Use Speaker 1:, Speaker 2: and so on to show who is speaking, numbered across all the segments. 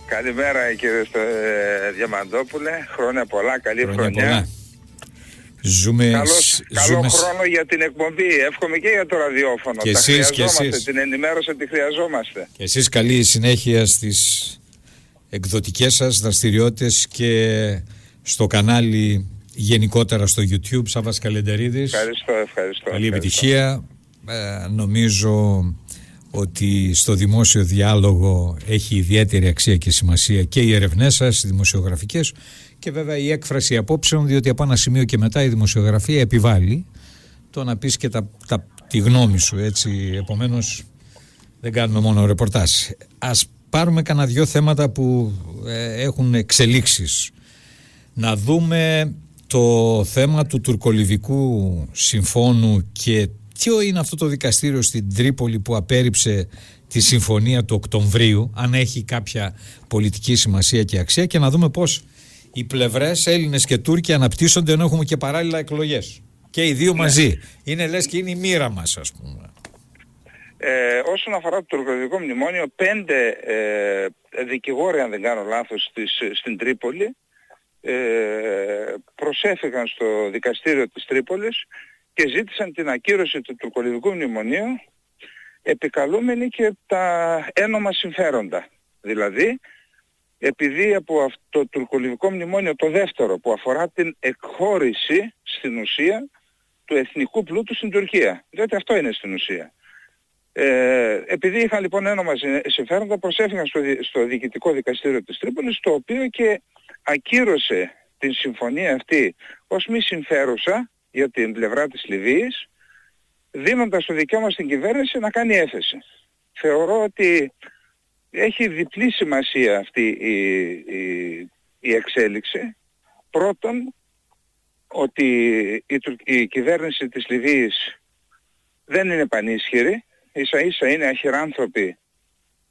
Speaker 1: Καλημέρα κύριε Διαμαντόπουλε, χρόνια πολλά, καλή χρονιά.
Speaker 2: Πολλά. Ζούμε
Speaker 1: Καλό χρόνο για την εκπομπή, εύχομαι και για το ραδιόφωνο.
Speaker 2: Και
Speaker 1: τα
Speaker 2: εσείς,
Speaker 1: χρειαζόμαστε, την ενημέρωση τη χρειαζόμαστε.
Speaker 2: Και εσείς καλή συνέχεια στις εκδοτικές σας δραστηριότητες και στο κανάλι γενικότερα στο YouTube. Σάββας Καλεντερίδης.
Speaker 1: Ευχαριστώ.
Speaker 2: Καλή επιτυχία. Νομίζω ότι στο δημόσιο διάλογο έχει ιδιαίτερη αξία και σημασία και οι ερευνές σας, οι δημοσιογραφικές, και βέβαια η έκφραση απόψεων, διότι από ένα σημείο και μετά η δημοσιογραφία επιβάλλει το να πεις και τη γνώμη σου, έτσι. Επομένως δεν κάνουμε μόνο ρεπορτάζ. Ας πάρουμε κανένα δυο θέματα που έχουν εξελίξεις. Να δούμε το θέμα του τουρκολιβικού συμφώνου και ποιο είναι αυτό το δικαστήριο στην Τρίπολη που απέρριψε τη συμφωνία του Οκτωβρίου, αν έχει κάποια πολιτική σημασία και αξία, και να δούμε πώς οι πλευρές, Έλληνες και Τούρκοι, αναπτύσσονται ενώ έχουμε και παράλληλα εκλογές. Και οι δύο μαζί. Είναι λες και είναι η μοίρα μας, ας πούμε.
Speaker 1: Όσον αφορά το τουρκολιβικό μνημόνιο, 5 δικηγόροι, αν δεν κάνω λάθος, στην Τρίπολη προσέφηκαν στο δικαστήριο της Τρίπολης και ζήτησαν την ακύρωση του τουρκολιβικού μνημονίου, επικαλούμενοι και τα ένομα συμφέροντα. Δηλαδή, επειδή από αυτό το τουρκολιβικό μνημόνιο, το δεύτερο, που αφορά την εκχώρηση στην ουσία του εθνικού πλούτου στην Τουρκία, διότι αυτό είναι στην ουσία. Επειδή είχαν λοιπόν ένομα συμφέροντα, προσέφηκαν στο Διοικητικό Δικαστήριο της Τρίπολης, το οποίο και ακύρωσε την συμφωνία αυτή ως μη συμφέρουσα για την πλευρά της Λιβύης, δίνοντας το δικαίωμα στην κυβέρνηση να κάνει έφεση. Θεωρώ ότι έχει διπλή σημασία αυτή η εξέλιξη. Πρώτον, ότι η κυβέρνηση της Λιβύης δεν είναι πανίσχυρη, ίσα ίσα είναι αχυράνθρωποι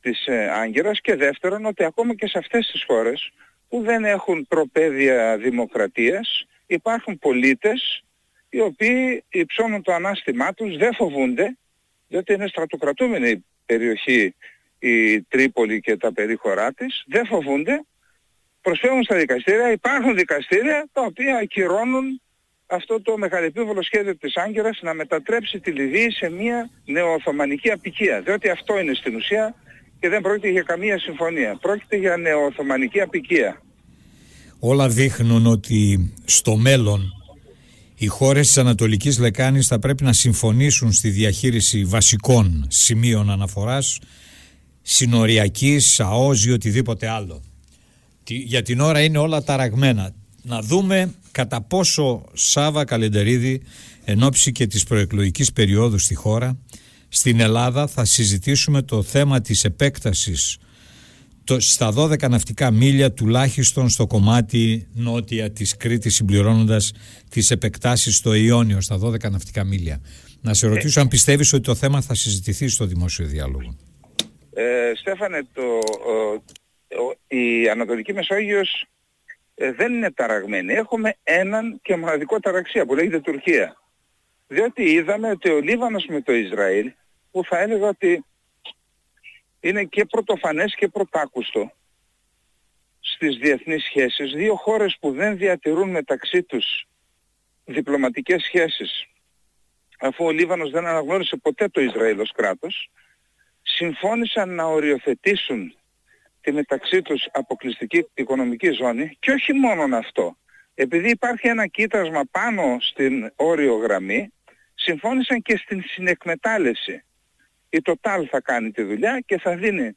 Speaker 1: της Άγκυρας, και δεύτερον, ότι ακόμα και σε αυτές τις χώρες που δεν έχουν προπαίδεια δημοκρατίας, υπάρχουν πολίτες οι οποίοι υψώνουν το ανάστημά τους, δεν φοβούνται, διότι είναι στρατοκρατούμενη η περιοχή η Τρίπολη και τα περίχωρά της, δεν φοβούνται, προσφεύγουν στα δικαστήρια. Υπάρχουν δικαστήρια τα οποία ακυρώνουν αυτό το μεγαλεπίβολο σχέδιο της Άγκυρας να μετατρέψει τη Λιβύη σε μια νεοοθωμανική αποικία, διότι αυτό είναι στην ουσία και δεν πρόκειται για καμία συμφωνία. Πρόκειται για νεοοθωμανική αποικία.
Speaker 2: Όλα δείχνουν ότι στο μέλλον οι χώρες της Ανατολικής Λεκάνης θα πρέπει να συμφωνήσουν στη διαχείριση βασικών σημείων αναφοράς, συνοριακής, ΑΟΣ ή οτιδήποτε άλλο. Για την ώρα είναι όλα ταραγμένα. Να δούμε κατά πόσο, Σάβα Καλεντερίδη, εν ώψη και της προεκλογικής περίοδου στη χώρα, στην Ελλάδα θα συζητήσουμε το θέμα της επέκτασης στα 12 ναυτικά μίλια, τουλάχιστον στο κομμάτι νότια της Κρήτης, συμπληρώνοντας τις επεκτάσεις στο Ιόνιο στα 12 ναυτικά μίλια. Να σε ρωτήσω αν πιστεύεις ότι το θέμα θα συζητηθεί στο δημόσιο διάλογο.
Speaker 1: Στέφανε, η Ανατολική Μεσόγειος δεν είναι ταραγμένη. Έχουμε έναν και μοναδικό ταραξία που λέγεται Τουρκία. Διότι είδαμε ότι ο Λίβανος με το Ισραήλ, που θα έλεγα ότι είναι και πρωτοφανές και πρωτάκουστο στις διεθνείς σχέσεις, δύο χώρες που δεν διατηρούν μεταξύ τους διπλωματικές σχέσεις, αφού ο Λίβανος δεν αναγνώρισε ποτέ το Ισραήλ ως κράτος, συμφώνησαν να οριοθετήσουν τη μεταξύ τους αποκλειστική οικονομική ζώνη, και όχι μόνον αυτό. Επειδή υπάρχει ένα κοίτασμα πάνω στην όριο γραμμή, συμφώνησαν και στην συνεκμετάλλευση. Η Total θα κάνει τη δουλειά και θα δίνει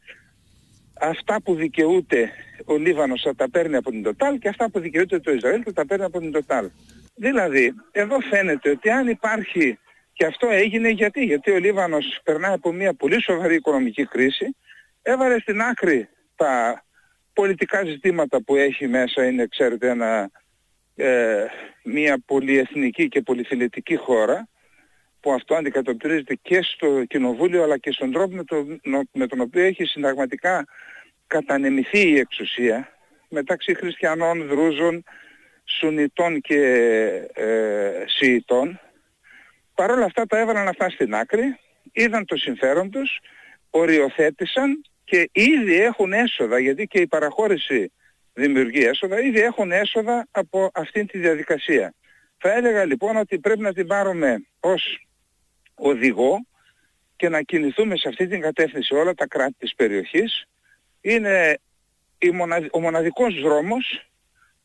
Speaker 1: αυτά που δικαιούται ο Λίβανος, θα τα παίρνει από την Total, και αυτά που δικαιούται το Ισραήλ θα τα παίρνει από την Total. Δηλαδή, εδώ φαίνεται ότι αν υπάρχει, και αυτό έγινε γιατί ο Λίβανος περνάει από μια πολύ σοβαρή οικονομική κρίση, έβαλε στην άκρη τα πολιτικά ζητήματα που έχει μέσα, είναι, ξέρετε, μια πολυεθνική και πολυφιλετική χώρα, που αυτό αντικατοπτρίζεται και στο Κοινοβούλιο αλλά και στον τρόπο με τον οποίο έχει συνταγματικά κατανεμηθεί η εξουσία μεταξύ χριστιανών, δρούζων, Σουνιτών και Σιητών. Παρ' όλα αυτά τα έβαλαν αυτά στην άκρη, είδαν το συμφέρον τους, οριοθέτησαν και ήδη έχουν έσοδα, γιατί και η παραχώρηση δημιουργεί έσοδα, ήδη έχουν έσοδα από αυτήν τη διαδικασία. Θα έλεγα λοιπόν ότι πρέπει να την πάρουμε ως οδηγό και να κινηθούμε σε αυτή την κατεύθυνση όλα τα κράτη της περιοχής. Είναι ο μοναδικός δρόμος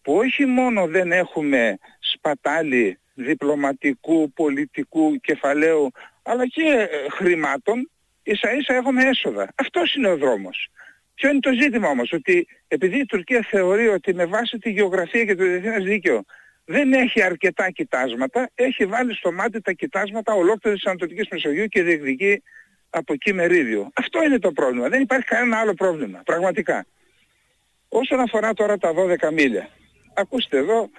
Speaker 1: που όχι μόνο δεν έχουμε σπατάλη διπλωματικού, πολιτικού, κεφαλαίου, αλλά και χρημάτων, ίσα ίσα έχουμε έσοδα. Αυτός είναι ο δρόμος. Ποιο είναι το ζήτημα όμως? Ότι επειδή η Τουρκία θεωρεί ότι με βάση τη γεωγραφία και το διεθνές δίκαιο δεν έχει αρκετά κοιτάσματα, έχει βάλει στο μάτι τα κοιτάσματα ολόκληρης της Ανατολικής Μεσογείου και διεκδικεί από εκεί μερίδιο. Αυτό είναι το πρόβλημα. Δεν υπάρχει κανένα άλλο πρόβλημα, πραγματικά. Όσον αφορά τώρα τα 12 μίλια, ακούστε εδώ,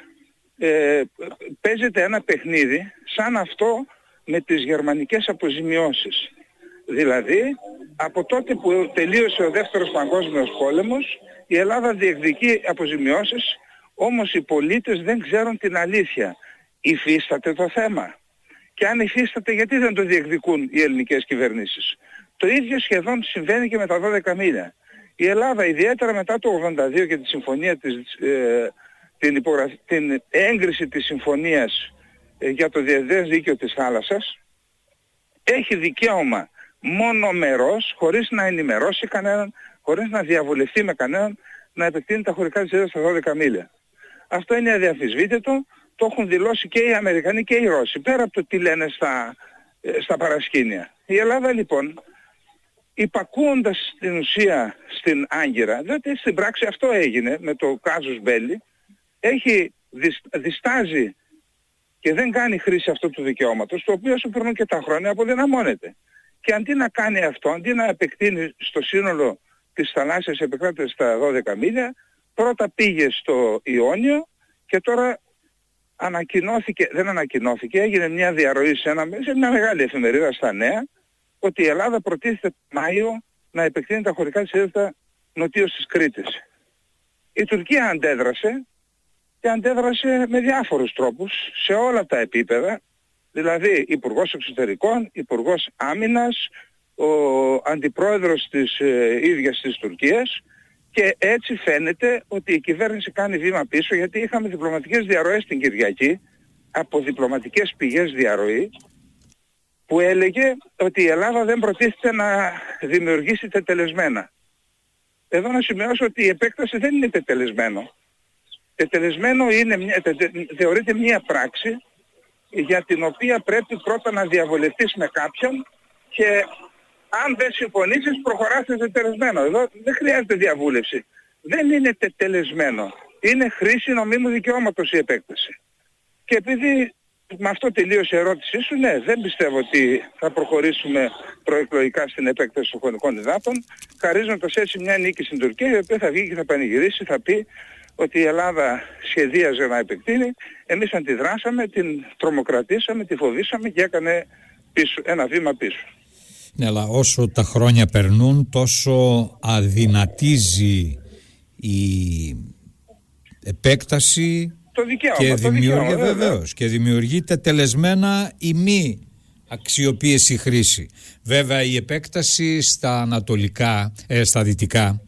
Speaker 1: παίζεται ένα παιχνίδι σαν αυτό με τις γερμανικές αποζημιώσεις. Δηλαδή, από τότε που τελείωσε ο Δεύτερος Παγκόσμιος Πόλεμος, η Ελλάδα διεκδικεί αποζημιώσεις, όμως οι πολίτες δεν ξέρουν την αλήθεια. Υφίσταται το θέμα. Και αν υφίσταται, γιατί δεν το διεκδικούν οι ελληνικές κυβερνήσεις? Το ίδιο σχεδόν συμβαίνει και με τα 12 μίλια. Η Ελλάδα, ιδιαίτερα μετά το 82 και τη συμφωνία την έγκριση της συμφωνίας για το διεθνές δίκαιο της θάλασσας, έχει δικαίωμα μονομερός, χωρίς να ενημερώσει κανέναν, χωρίς να διαβουλευτεί με κανέναν, να επεκτείνει τα χωρικά της έδρας στα 12 μίλια. Αυτό είναι αδιαμφισβήτητο, το έχουν δηλώσει και οι Αμερικανοί και οι Ρώσοι, πέρα από το τι λένε στα παρασκήνια. Η Ελλάδα λοιπόν, υπακούοντας στην ουσία στην Άγκυρα, διότι στην πράξη αυτό έγινε με το κάζους μπέλι, διστάζει και δεν κάνει χρήση αυτού του δικαιώματος, το οποίο όσο περνούν και τα χρόνια αποδυναμώνεται. Και αντί να κάνει αυτό, αντί να επεκτείνει στο σύνολο της θαλάσσιας επικράτησης στα 12 μίλια, πρώτα πήγε στο Ιόνιο και τώρα έγινε μια διαρροή σε μια μεγάλη εφημερίδα στα Νέα, ότι η Ελλάδα προτίθεται Μάιο να επεκτείνει τα χωρικά της έδρας νοτίως της Κρήτης. Η Τουρκία αντέδρασε και αντέδρασε με διάφορους τρόπους σε όλα τα επίπεδα, δηλαδή Υπουργός Εξωτερικών, Υπουργός Άμυνας, ο Αντιπρόεδρος της ίδιας της Τουρκίας, και έτσι φαίνεται ότι η κυβέρνηση κάνει βήμα πίσω, γιατί είχαμε διπλωματικές διαρροές την Κυριακή από διπλωματικές πηγές διαρροή που έλεγε ότι η Ελλάδα δεν προτίθεται να δημιουργήσει τετελεσμένα. Εδώ να σημειώσω ότι η επέκταση δεν είναι τετελεσμένο. Τετελεσμένο θεωρείται μια πράξη για την οποία πρέπει πρώτα να διαβολευτείς με κάποιον και αν δεν συμφωνήσεις προχωράς σε τετελεσμένο. Εδώ δεν χρειάζεται διαβούλευση. Δεν είναι τετελεσμένο. Είναι χρήση νομίμου δικαιώματος η επέκταση. Και επειδή με αυτό τελείωσε η ερώτησή σου, ναι, δεν πιστεύω ότι θα προχωρήσουμε προεκλογικά στην επέκταση των χωρικών υδάτων, χαρίζοντας έτσι μια νίκη στην Τουρκία, η οποία θα βγει και θα πανηγυρίσει, θα πει ότι η Ελλάδα σχεδίαζε να επεκτείνει, εμείς αντιδράσαμε, την τρομοκρατήσαμε, τη φοβήσαμε και έκανε ένα βήμα πίσω.
Speaker 2: Ναι, αλλά όσο τα χρόνια περνούν, τόσο αδυνατίζει η επέκταση
Speaker 1: το δικαίωμα,
Speaker 2: και δημιουργεί,
Speaker 1: βεβαίως,
Speaker 2: και δημιουργείται τελεσμένα η μη αξιοποίηση χρήση. Βέβαια η επέκταση στα ανατολικά, στα δυτικά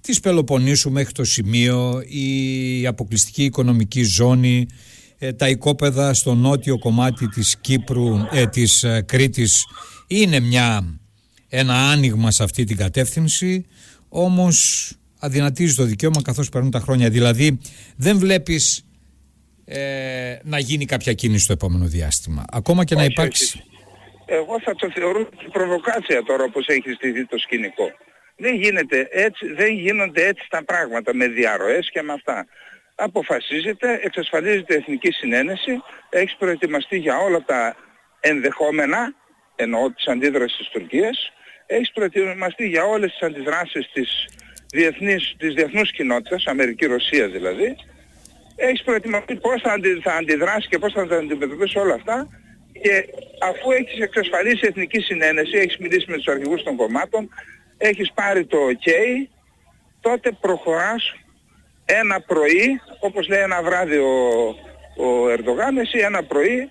Speaker 2: της Πελοποννήσου μέχρι το σημείο, η αποκλειστική οικονομική ζώνη, τα οικόπεδα στο νότιο κομμάτι της Κύπρου, της Κρήτης, είναι ένα άνοιγμα σε αυτή την κατεύθυνση, όμως αδυνατίζει το δικαίωμα καθώς περνούν τα χρόνια. Δηλαδή δεν βλέπεις να γίνει κάποια κίνηση στο επόμενο διάστημα, ακόμα και να υπάρξει.
Speaker 1: Εγώ θα το θεωρώ προβοκάτσια τώρα, όπως έχει στηθεί το σκηνικό. Δεν γίνονται έτσι τα πράγματα με διαρροές και με αυτά. Αποφασίζεται, εξασφαλίζεται εθνική συνένεση, έχεις προετοιμαστεί για όλα τα ενδεχόμενα, εννοώ της αντίδρασης της Τουρκίας, έχεις προετοιμαστεί για όλες τις αντιδράσεις της διεθνούς κοινότητας, Αμερική-Ρωσία δηλαδή, έχεις προετοιμαστεί πώς θα αντιδράσει και πώς θα τα αντιμετωπίσει όλα αυτά, και αφού έχεις εξασφαλίσει εθνική συνένεση, έχεις μιλήσει με τους αρχηγούς των κομμάτων, έχεις πάρει το OK, τότε προχωράς ένα πρωί, όπως λέει ένα βράδυ ο Ερντογάν, εσύ ένα πρωί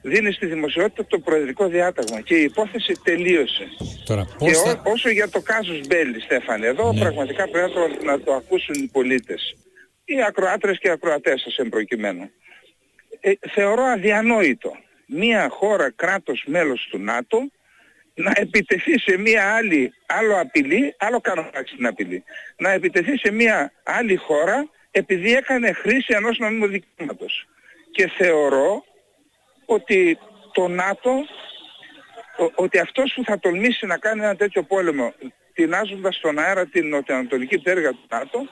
Speaker 1: δίνει στη δημοσιότητα το προεδρικό διάταγμα και η υπόθεση τελείωσε.
Speaker 2: Τώρα,
Speaker 1: και όσο για το casus belli, Στέφανε, εδώ πραγματικά πρέπει να το ακούσουν οι πολίτες, οι ακροάτρες και οι ακροατές σας εμπροκειμένου. Θεωρώ αδιανόητο μία χώρα κράτος μέλος του ΝΑΤΟ να επιτεθεί σε μία άλλο απειλή, άλλο κάνω την απειλή, να επιτεθεί σε μία άλλη χώρα επειδή έκανε χρήση ενός νομιμοδικήματος. Και θεωρώ ότι το ΝΑΤΟ, ότι αυτός που θα τολμήσει να κάνει ένα τέτοιο πόλεμο τεινάζοντας στον αέρα την νοτιοανατολική πτέρυγα του ΝΑΤΟ,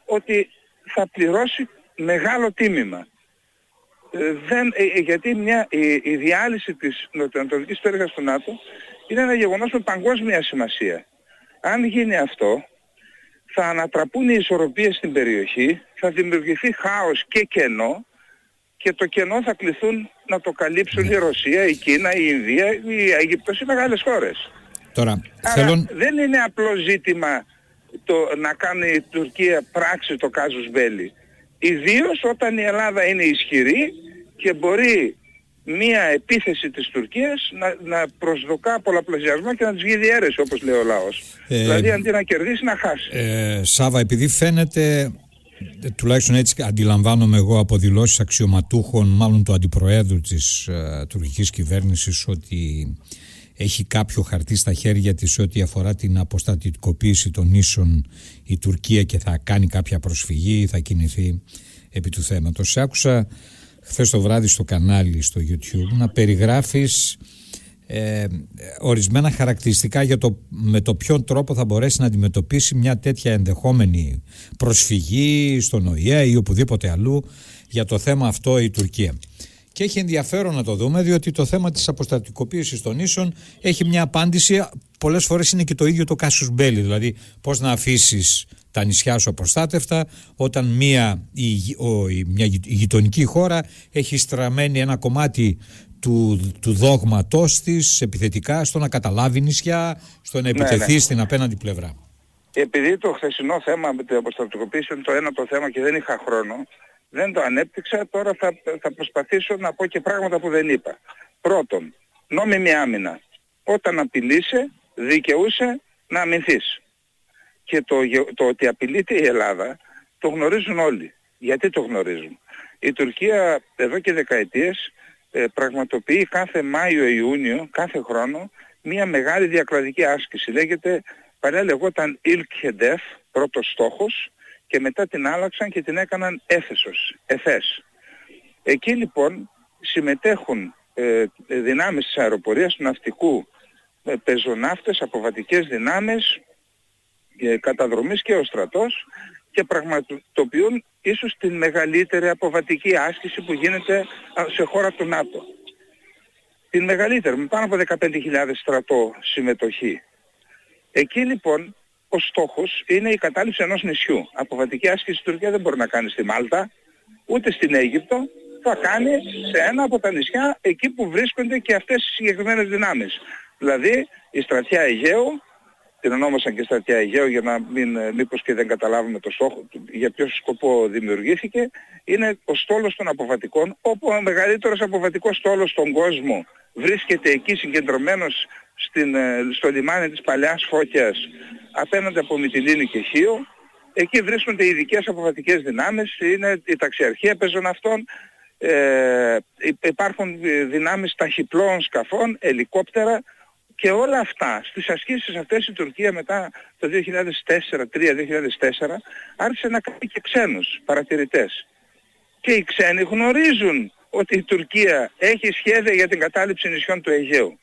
Speaker 1: ότι θα πληρώσει μεγάλο τίμημα. Γιατί η διάλυση της νοτιοανατολικής πτέρυγας του ΝΑΤΟ είναι ένα γεγονός με παγκόσμια σημασία. Αν γίνει αυτό, θα ανατραπούν οι ισορροπίες στην περιοχή, θα δημιουργηθεί χάος και κενό, και το κενό θα κληθούν να το καλύψουν η Ρωσία, η Κίνα, η Ινδία, η Αίγυπτος, οι μεγάλες χώρες.
Speaker 2: Τώρα,
Speaker 1: άρα δεν είναι απλό ζήτημα να κάνει η Τουρκία πράξη το casus belli. Ιδίως όταν η Ελλάδα είναι ισχυρή και μπορεί μία επίθεση της Τουρκίας να προσδοκά πολλαπλασιασμό και να της βγει διαίρεση, όπως λέει ο λαός. Δηλαδή αντί να κερδίσει να χάσει.
Speaker 2: Σάβα, επειδή φαίνεται, τουλάχιστον έτσι αντιλαμβάνομαι εγώ από δηλώσεις αξιωματούχων, μάλλον του αντιπροέδρου της τουρκικής κυβέρνησης, ότι έχει κάποιο χαρτί στα χέρια της ό,τι αφορά την αποστατικοποίηση των νήσων η Τουρκία και θα κάνει κάποια προσφυγή, θα κινηθεί επί του θέματος. Σε άκουσα χθες το βράδυ στο κανάλι στο YouTube να περιγράφεις ορισμένα χαρακτηριστικά για με το ποιον τρόπο θα μπορέσει να αντιμετωπίσει μια τέτοια ενδεχόμενη προσφυγή στον ΟΗΕ ή οπουδήποτε αλλού για το θέμα αυτό η Τουρκία. Και έχει ενδιαφέρον να το δούμε, διότι το θέμα της αποστατικοποίησης των νήσων έχει μια απάντηση, πολλές φορές είναι και το ίδιο το casus belli, δηλαδή πώς να αφήσεις τα νησιά σου απροστάτευτα όταν μια γειτονική χώρα έχει στραμμένη ένα κομμάτι του δόγματός της επιθετικά στο να καταλάβει νησιά, στο να επιτεθεί στην απέναντι πλευρά.
Speaker 1: Επειδή το χθεσινό θέμα με την αποστατικοποίηση είναι το ένα το θέμα και δεν είχα χρόνο, δεν το ανέπτυξα, τώρα θα προσπαθήσω να πω και πράγματα που δεν είπα. Πρώτον, νόμιμη άμυνα. Όταν απειλείσαι, δικαιούσε να αμυνθείς. Και το ότι απειλείται η Ελλάδα το γνωρίζουν όλοι. Γιατί το γνωρίζουν? Η Τουρκία εδώ και δεκαετίες πραγματοποιεί κάθε Μάιο-Ιούνιο, κάθε χρόνο, μια μεγάλη διακλαδική άσκηση. Παλιά λεγόταν Ilk-Hedef, πρώτος στόχος, και μετά την άλλαξαν και την έκαναν Εφές. Εκεί λοιπόν συμμετέχουν δυνάμεις της αεροπορίας, του ναυτικού, πεζοναύτες, αποβατικές δυνάμεις, καταδρομής και ο στρατός, και πραγματοποιούν ίσως την μεγαλύτερη αποβατική άσκηση που γίνεται σε χώρα του ΝΑΤΟ. Την μεγαλύτερη, με πάνω από 15.000 στρατό συμμετοχή. Εκεί λοιπόν ο στόχος είναι η κατάληψη ενός νησιού. Αποβατική άσκηση η Τουρκία δεν μπορεί να κάνει στη Μάλτα, ούτε στην Αίγυπτο, θα κάνει σε ένα από τα νησιά εκεί που βρίσκονται και αυτές οι συγκεκριμένες δυνάμεις. Δηλαδή η στρατιά Αιγαίου, την ονόμασαν και στρατιά Αιγαίου για να μήπως και δεν καταλάβουμε το στόχο, για ποιο σκοπό δημιουργήθηκε, είναι ο στόλος των αποβατικών, όπου ο μεγαλύτερος αποβατικός στόλος στον κόσμο βρίσκεται εκεί συγκεντρωμένος στο λιμάνι της Παλαιάς Φώκιας απέναντι από Μυτιλήνη και Χίο. Εκεί βρίσκονται ειδικές αποβατικές δυνάμεις, είναι η ταξιαρχία πεζοναυτών, υπάρχουν δυνάμεις ταχυπλώων σκαφών, ελικόπτερα, και όλα αυτά, στις ασκήσεις αυτές η Τουρκία μετά το 2003-2004 άρχισε να κάνει και ξένους παρατηρητές. Και οι ξένοι γνωρίζουν ότι η Τουρκία έχει σχέδια για την κατάληψη νησιών του Αιγαίου.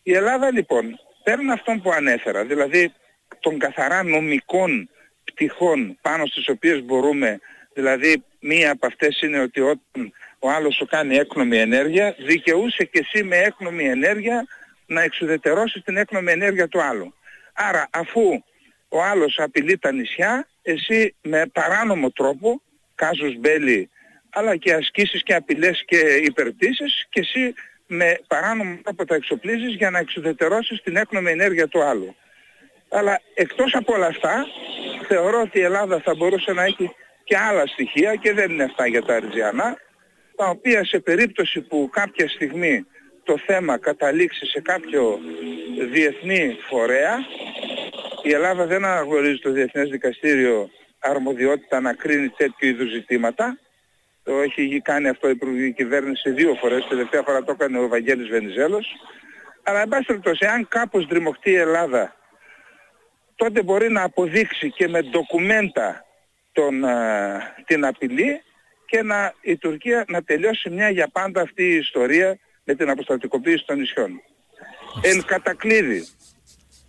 Speaker 1: Η Ελλάδα λοιπόν, πέραν αυτών που ανέφερα, δηλαδή των καθαρά νομικών πτυχών πάνω στις οποίες μπορούμε, δηλαδή μία από αυτές είναι ότι όταν ο άλλος σου κάνει έκνομη ενέργεια, δικαιούσε και εσύ με έκνομη ενέργεια να εξουδετερώσεις την έκνομη ενέργεια του άλλου. Άρα αφού ο άλλος απειλεί τα νησιά, εσύ με παράνομο τρόπο, casus belli, αλλά και ασκήσεις και απειλές και υπερπτήσεις, και εσύ με παράνομο τρόπο τα εξοπλίζεις για να εξουδετερώσεις την έκνομη ενέργεια του άλλου. Αλλά εκτός από όλα αυτά, θεωρώ ότι η Ελλάδα θα μπορούσε να έχει και άλλα στοιχεία, και δεν είναι αυτά για τα Αριζιανά, τα οποία σε περίπτωση που κάποια στιγμή το θέμα καταλήξει σε κάποιο διεθνή φορέα, η Ελλάδα δεν αναγνωρίζει το Διεθνές Δικαστήριο αρμοδιότητα να κρίνει τέτοιου είδους ζητήματα. Το έχει κάνει αυτό η Υπουργική Κυβέρνηση 2 φορές, τελευταία φορά το έκανε ο Βαγγέλης Βενιζέλος. Αλλά εν πάση περιπτώσει, αν κάπως ντριμωχτεί η Ελλάδα, τότε μπορεί να αποδείξει και με ντοκουμέντα την απειλή και η Τουρκία να τελειώσει μια για πάντα αυτή η ιστορία με την αποστρατικοποίηση των νησιών. Εν κατακλείδη,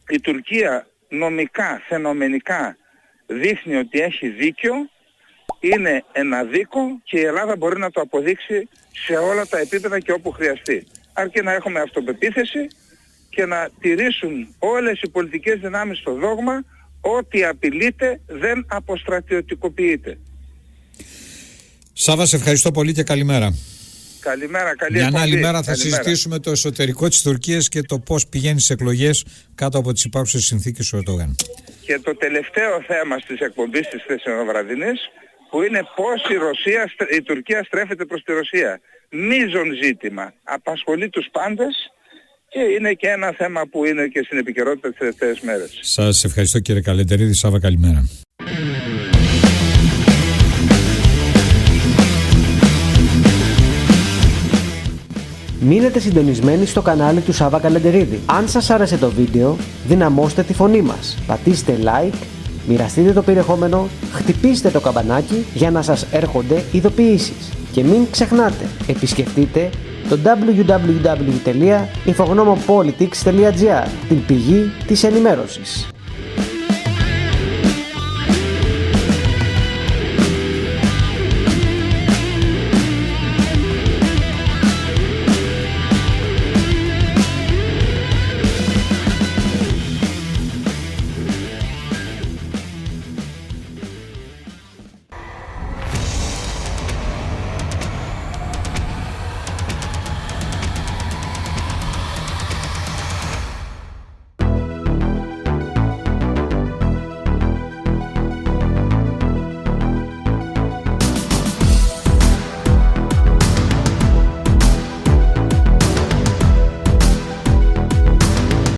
Speaker 1: η Τουρκία νομικά, φαινομενικά δείχνει ότι έχει δίκιο, είναι ένα δίκο και η Ελλάδα μπορεί να το αποδείξει σε όλα τα επίπεδα και όπου χρειαστεί. Αρκεί να έχουμε αυτοπεποίθηση και να τηρήσουν όλες οι πολιτικές δυνάμεις στο δόγμα ότι απειλείται δεν αποστρατιωτικοποιείται.
Speaker 2: Σάβα, σε ευχαριστώ πολύ και καλημέρα.
Speaker 1: Καλημέρα, καλή
Speaker 2: Μια
Speaker 1: εκπομπή.
Speaker 2: άλλη μέρα θα συζητήσουμε το εσωτερικό της Τουρκίας και το πώς πηγαίνει στις εκλογές κάτω από τις υπάρχουσες συνθήκες του Ερντογάν.
Speaker 1: Και το τελευταίο θέμα της εκπομπής της θεσινοβραδινής, που είναι πώς η Τουρκία στρέφεται προς τη Ρωσία. Μείζον ζήτημα. Απασχολεί τους πάντες και είναι και ένα θέμα που είναι και στην επικαιρότητα τις τελευταίες μέρες.
Speaker 2: Σας ευχαριστώ κύριε Καλεντερίδη. Σάβα, καλημέρα.
Speaker 3: Μείνετε συντονισμένοι στο κανάλι του Σάβα Καλεντερίδη. Αν σας άρεσε το βίντεο, δυναμώστε τη φωνή μας. Πατήστε like, μοιραστείτε το περιεχόμενο, χτυπήστε το καμπανάκι για να σας έρχονται ειδοποιήσεις. Και μην ξεχνάτε, επισκεφτείτε το www.infognomonpolitics.gr, την πηγή της ενημέρωσης.